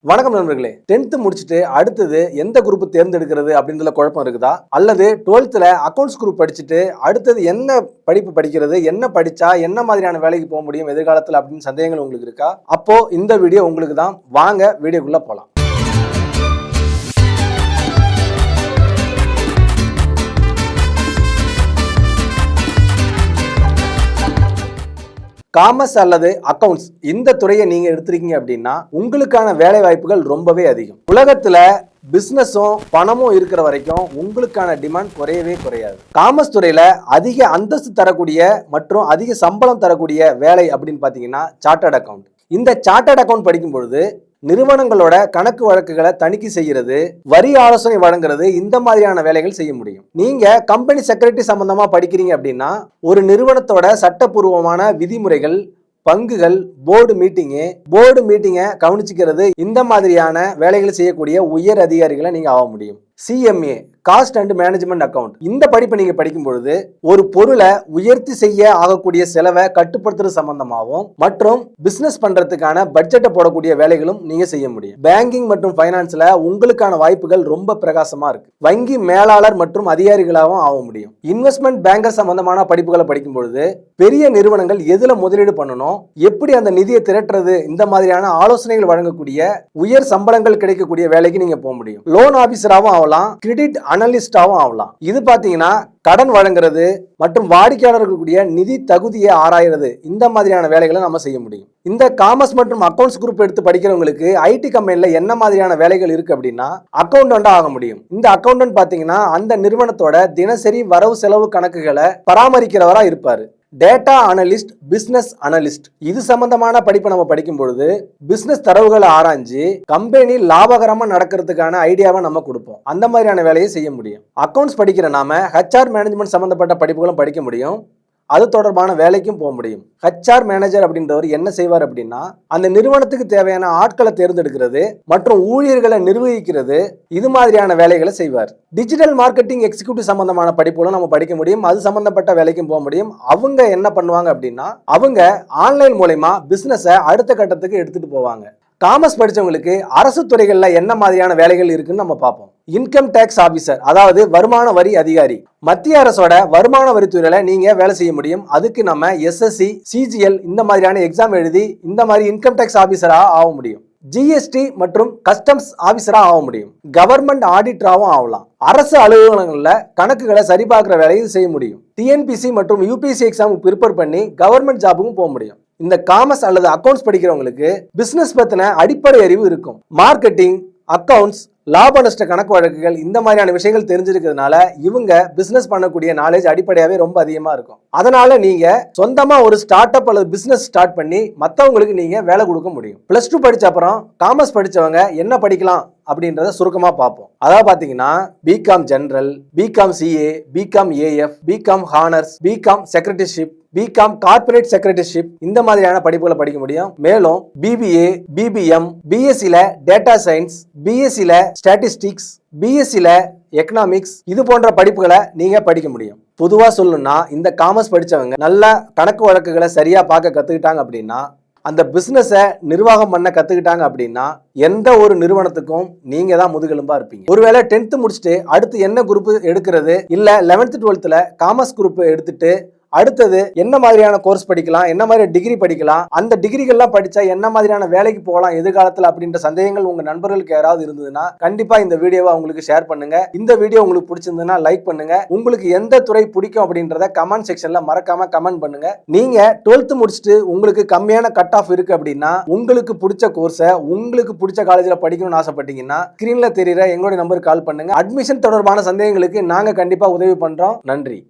வணக்கம் நண்பர்களே. 10th முடிச்சுட்டு அடுத்தது எந்த குரூப் தேர்ந்தெடுக்கிறது அப்படின்றதுல குழப்பம் இருக்குதா? அல்லது 12th அக்கவுண்ட்ஸ் குரூப் படிச்சுட்டு அடுத்தது என்ன படிப்பு படிக்கிறது, என்ன படிச்சா என்ன மாதிரியான வேலைக்கு போக முடியும் எதிர்காலத்தில் அப்படின்னு சந்தேகங்கள் உங்களுக்கு இருக்கா? அப்போ இந்த வீடியோ உங்களுக்கு தான். வாங்க வீடியோக்குள்ள போலாம். காமர்ஸ் அல்லது அக்கவுண்ட்ஸ் இந்த துறையை நீங்க எடுத்திருக்கீங்க அப்படின்னா உங்களுக்கான வேலை வாய்ப்புகள் ரொம்பவே அதிகம். உலகத்துல பிசினஸும் பணமும் இருக்கிற வரைக்கும் உங்களுக்கான டிமாண்ட் குறையவே குறையாது. காமர்ஸ் துறையில அதிக அந்தஸ்து தரக்கூடிய மற்றும் அதிக சம்பளம் தரக்கூடிய வேலை அப்படின்னு பாத்தீங்கன்னா சார்ட்டர்ட் அக்கவுண்ட். இந்த சார்ட்டர்ட் அக்கவுண்ட் படிக்கும் பொழுது நிறுவனங்களோட கணக்கு வழக்குகளை தணிக்கை செய்யறது, வரி ஆலோசனை வழங்குறது, இந்த மாதிரியான வேலைகள் செய்ய முடியும். நீங்க கம்பெனி செக்ரட்டரி சம்பந்தமா படிக்கிறீங்க அப்படின்னா ஒரு நிறுவனத்தோட சட்டப்பூர்வமான விதிமுறைகள், பங்குகள், போர்டு மீட்டிங்கை கவனிச்சுக்கிறது, இந்த மாதிரியான வேலைகளை செய்யக்கூடிய உயர் அதிகாரிகளை நீங்க ஆக முடியும். CMA cost and management account. இந்த படிப்பை நீங்க படிக்கும் பொழுது ஒரு பொருளை உயர்த்தி செய்ய ஆகக்கூடிய செலவை கட்டுப்படுத்துறது சம்பந்தமாகவும் மற்றும் பிசினஸ் பண்றதுக்கான பட்ஜெட்டை போடக்கூடிய வேலைகளும் நீங்க செய்ய முடியும். பேங்கிங் மற்றும் பைனான்ஸ்ல உங்களுக்கான வாய்ப்புகள் ரொம்ப பிரகாசமா இருக்கு. வங்கி மேலாளர் மற்றும் அதிகாரிகளாகவும் ஆக முடியும். இன்வெஸ்ட்மெண்ட் பேங்கர் சம்பந்தமான படிப்புகளை படிக்கும் பொழுது பெரிய நிறுவனங்கள் எதுல முதலீடு பண்ணணும், எப்படி அந்த நிதியை திரட்டுறது, இந்த மாதிரியான ஆலோசனைகள் வழங்கக்கூடிய உயர் சம்பளங்கள் கிடைக்கக்கூடிய வேலைக்கு நீங்க போக முடியும். லோன் ஆபீசராகவும் ஆகலாம், கிரெடிட் அனலிஸ்டாவும் ஆகலாம். இது பாத்தீங்கன்னா கடன் வழங்குறது மற்றும் வாடிக்கையாளர்களுடைய நிதி தகுதியை ஆராய்றது, இந்த மாதிரியான வேலைகளை நம்ம செய்ய முடியும். இந்த காமர்ஸ் மற்றும் அக்கவுண்ட்ஸ் குரூப் எடுத்து படிக்கிறவங்களுக்கு ஐடி கம்பெனில என்ன மாதிரியான வேலைகள் இருக்கு அப்படின்னா அக்கவுண்டன்ட் ஆக முடியும். இந்த அக்கவுண்டன்ட் பாத்தீங்கன்னா அந்த நிறுவனத்தோட தினசரி வரவு செலவு கணக்குகளை பராமரிக்கிறவரா இருப்பாரு. டேட்டா அனலிஸ்ட், பிசினஸ் அனலிஸ்ட், இது சம்பந்தமான படிப்பை நம்ம படிக்கும் பொழுது பிசினஸ் தரவுகளை ஆராய்ஞ்சு கம்பெனி லாபகரமா நடக்கிறதுக்கான ஐடியாவை நம்ம கொடுப்போம். அந்த மாதிரியான வேலையை செய்ய முடியும். அக்கவுண்ட்ஸ் படிக்கிற நாம HR மேனேஜ்மெண்ட் சம்பந்தப்பட்ட படிப்புகளும் படிக்க முடியும். அது தொடர்பான வேலைக்கும் போக முடியும். HR மேனேஜர் அப்படின்றவர் என்ன செய்வார் அப்படின்னா அந்த நிறுவனத்துக்கு தேவையான ஆட்களை தேர்ந்தெடுக்கிறது மற்றும் ஊழியர்களை நிர்வகிக்கிறது, இது மாதிரியான வேலைகளை செய்வார். டிஜிட்டல் மார்க்கெட்டிங் எக்ஸிக்யூட்டிவ் சம்பந்தமான படிப்புகளும் நம்ம படிக்க முடியும். அது சம்பந்தப்பட்ட வேலைக்கும் போக முடியும். அவங்க என்ன பண்ணுவாங்க அப்படின்னா அவங்க ஆன்லைன் மூலமா பிசினஸை அடுத்த கட்டத்துக்கு எடுத்துட்டு போவாங்க. காமர்ஸ் படிச்சவங்களுக்கு அரசு துறைகள்ல என்ன மாதிரியான வேலைகள் இருக்குன்னு நம்ம பார்ப்போம். இன்கம் டேக்ஸ் ஆபீசர், அதாவது வருமான வரி அதிகாரி. மத்திய அரசோட வருமான வரித்துறையில நீங்க வேலை செய்ய முடியும். அதுக்கு நம்ம SSC, CGL இந்த மாதிரியான எக்ஸாம் எழுதி இந்த மாதிரி இன்கம் டேக்ஸ் ஆபீசரா ஆக முடியும். GST மற்றும் கஸ்டம்ஸ் ஆபீசரா ஆக முடியும். கவர்மெண்ட் ஆடிட்டராகவும் ஆகலாம். அரசு அலுவலகங்கள்ல கணக்குகளை சரிபார்க்கிற வேலையை செய்ய முடியும். TNPC மற்றும் UPSC எக்ஸாம் ப்ரிப்பேர் பண்ணி கவர்மெண்ட் ஜாபுக்கும் போக முடியும். இந்த காமர்ஸ் அல்லது அக்கவுண்ட்ஸ் படிக்கிறவங்களுக்கு பிசினஸ் பத்தின அடிப்படை அறிவு இருக்கும். மார்க்கெட்டிங், அக்கவுண்ட்ஸ், லாப நஷ்ட கணக்கு வழக்குகள், இந்த மாதிரியான விஷயங்கள் தெரிஞ்சிருக்கிறதுனால இவங்க பிசினஸ் பண்ணக்கூடிய நாலேஜ் அடிப்படையாவே ரொம்ப அதிகமா இருக்கும். அதனால நீங்க சொந்தமா ஒரு ஸ்டார்ட் அப் அல்லது பிசினஸ் ஸ்டார்ட் பண்ணி மற்றவங்களுக்கு நீங்க வேலை கொடுக்க முடியும். +2 படிச்ச அப்புறம் காமர்ஸ் படிச்சவங்க என்ன படிக்கலாம் அப்படின்றத சுருக்கமா பார்ப்போம். அதாவது பாத்தீங்கன்னா BCom general, BCom CA, BCom AF, BCom honours, BCom secretaryship, BCom corporate secretaryship, இந்த மாதிரியான படிப்புகளை படிக்க முடியும். மேலும் BBA, BBM, BSc data science, BSc statistics, BSc economics, இது போன்ற படிப்புகளை நீங்க படிக்க முடியும். பொதுவா சொல்லணும்னா இந்த காமர்ஸ் படிச்சவங்க நல்ல கணக்கு வழக்குகளை சரியா பார்க்க கத்துக்கிட்டாங்க அப்படின்னா, அந்த பிசினஸை நிர்வாகம் பண்ண கத்துக்கிட்டாங்க அப்படின்னா எந்த ஒரு நிறுவனத்துக்கும் நீங்க தான் முதுகெலும்பா இருப்பீங்க. ஒருவேளை 10th முடிச்சுட்டு அடுத்து என்ன குரூப் எடுக்கிறது, இல்ல 11th 12th காமர்ஸ் குரூப் எடுத்துட்டு அடுத்தது என்ன மாதிரியான கோர்ஸ் படிக்கலாம், என்ன மாதிரி டிகிரி படிக்கலாம், அந்த டிகிரிகள்லாம் படிச்சா என்ன மாதிரியான வேலைக்கு போகலாம் எதிர்காலத்தில் அப்படின்ற சந்தேகங்கள் உங்க நண்பர்களுக்கு யாராவது இருந்ததுன்னா கண்டிப்பா இந்த வீடியோவை உங்களுக்கு ஷேர் பண்ணுங்க. இந்த வீடியோ உங்களுக்கு பிடிச்சிருந்ததுன்னா லைக் பண்ணுங்க. உங்களுக்கு எந்த துறை பிடிக்கும் அப்படின்றத கமெண்ட் செக்ஷன்ல மறக்காம கமெண்ட் பண்ணுங்க. நீங்க 12th முடிச்சுட்டு உங்களுக்கு கம்மியான கட் ஆஃப் இருக்கு அப்படின்னா உங்களுக்கு பிடிச்ச கோர்ஸை உங்களுக்கு பிடிச்ச காலேஜில் படிக்கணும்னு ஆசைப்பட்டீங்கன்னா ஸ்கிரீன்ல தெரியுற எங்களுடைய நம்பருக்கு கால் பண்ணுங்க. அட்மிஷன் தொடர்பான சந்தேகங்களுக்கு நாங்க கண்டிப்பா உதவி பண்றோம். நன்றி.